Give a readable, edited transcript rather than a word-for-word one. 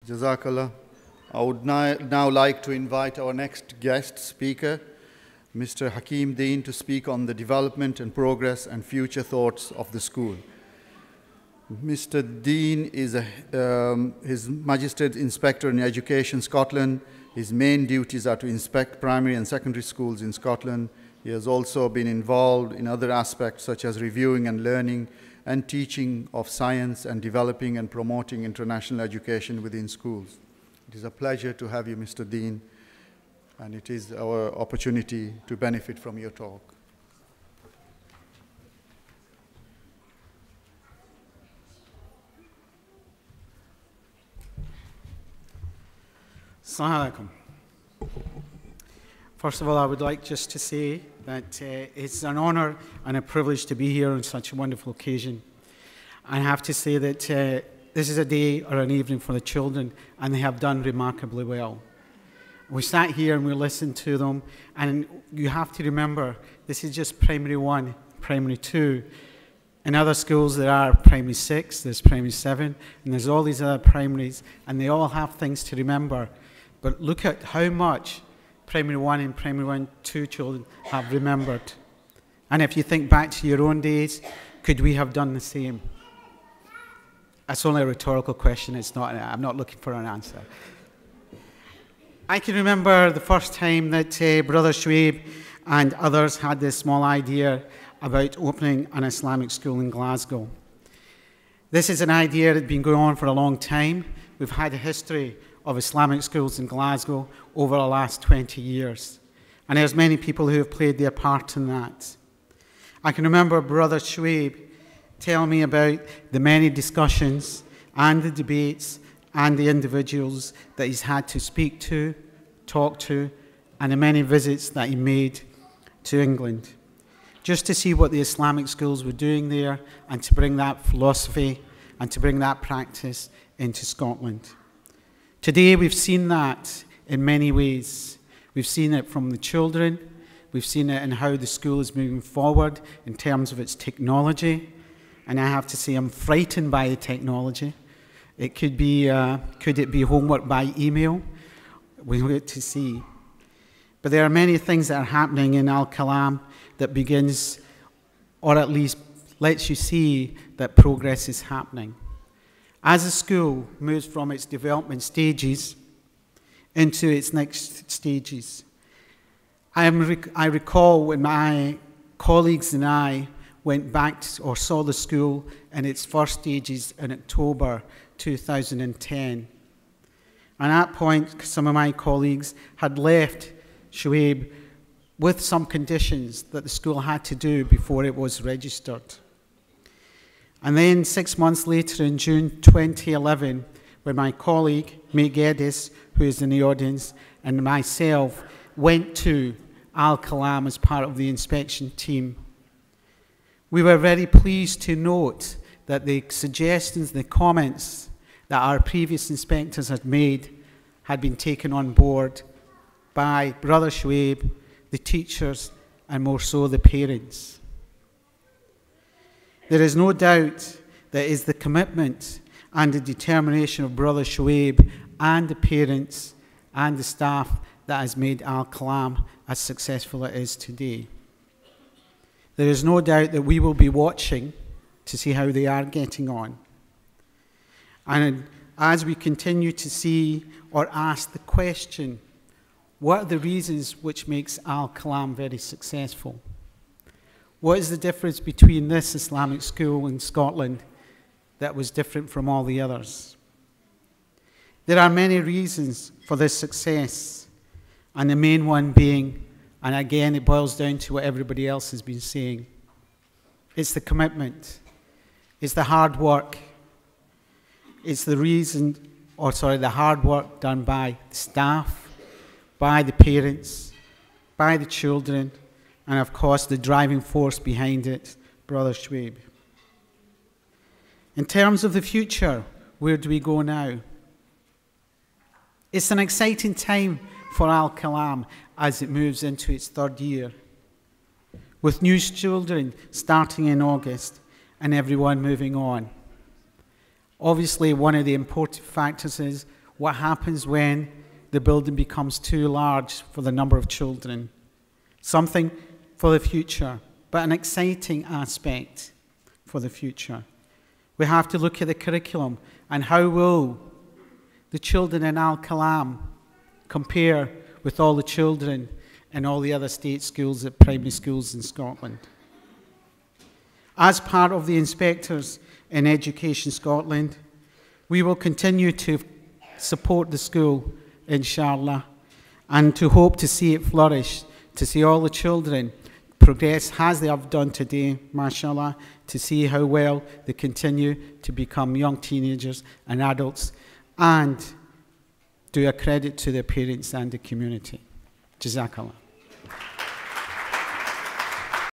Jazakallah. I would now like to invite our next guest speaker, Mr. Hakim Din, to speak on the development and progress and future thoughts of the school. Mr. Din is His Magistrate Inspector in Education, Scotland. His main duties are to inspect primary and secondary schools in Scotland. He has also been involved in other aspects such as reviewing and learning and teaching of science and developing and promoting international education within schools. It is a pleasure to have you, Mr. Din, and it is our opportunity to benefit from your talk. Assalamu alaikum. First of all, I would like just to say that it's an honor and a privilege to be here on such a wonderful occasion. I have to say that this is a day or an evening for the children, and they have done remarkably well. We sat here and we listened to them, and you have to remember, this is just primary 1, primary 2. In other schools, there are primary 6, there's primary 7, and there's all these other primaries, and they all have things to remember. But look at how much primary 1 and primary 1, 2 children have remembered. And if you think back to your own days, could we have done the same? That's only a rhetorical question. I'm not looking for an answer. I can remember the first time that Brother Shuaib and others had this small idea about opening an Islamic school in Glasgow. This is an idea that had been going on for a long time. We've had a history of Islamic schools in Glasgow over the last 20 years. And there's many people who have played their part in that. I can remember Brother Shuaib telling me about the many discussions and the debates and the individuals that he's had to speak to, talk to, and the many visits that he made to England, just to see what the Islamic schools were doing there and to bring that philosophy and to bring that practice into Scotland. Today we've seen that in many ways. We've seen it from the children, we've seen it in how the school is moving forward in terms of its technology, and I have to say I'm frightened by the technology. It could it be homework by email? We'll get to see. But there are many things that are happening in Al-Qalam that begins, or at least lets you see that progress is happening. As a school moves from its development stages into its next stages, I recall when my colleagues and I went back or saw the school in its first stages in October 2010. And at that point, some of my colleagues had left Shuaib with some conditions that the school had to do before it was registered. And then 6 months later, in June 2011, when my colleague, May Geddes, who is in the audience, and myself went to Al-Qalam as part of the inspection team, we were very pleased to note that the suggestions, the comments that our previous inspectors had made had been taken on board by Brother Shuaib, the teachers, and more so the parents. There is no doubt that it is the commitment and the determination of Brother Shuaib and the parents and the staff that has made Al-Qalam as successful as it is today. There is no doubt that we will be watching to see how they are getting on. And as we continue to see or ask the question, what are the reasons which makes Al-Qalam very successful? What is the difference between this Islamic school in Scotland that was different from all the others? There are many reasons for this success, and the main one being, and again it boils down to what everybody else has been saying, it's the commitment, it's the hard work, it's the the hard work done by the staff, by the parents, by the children, and of course the driving force behind it, Brother Shuaib. In terms of the future, where do we go now? It's an exciting time for Al-Qalam as it moves into its third year, with new children starting in August and everyone moving on. Obviously, one of the important factors is what happens when the building becomes too large for the number of children. Something for the future, but an exciting aspect for the future. We have to look at the curriculum and how will the children in Al-Qalam compare with all the children in all the other state schools, at primary schools in Scotland. As part of the inspectors in Education Scotland, we will continue to support the school, inshallah, and to hope to see it flourish, to see all the children progress as they have done today, mashallah, to see how well they continue to become young teenagers and adults, and do a credit to their parents and the community. Jazakallah.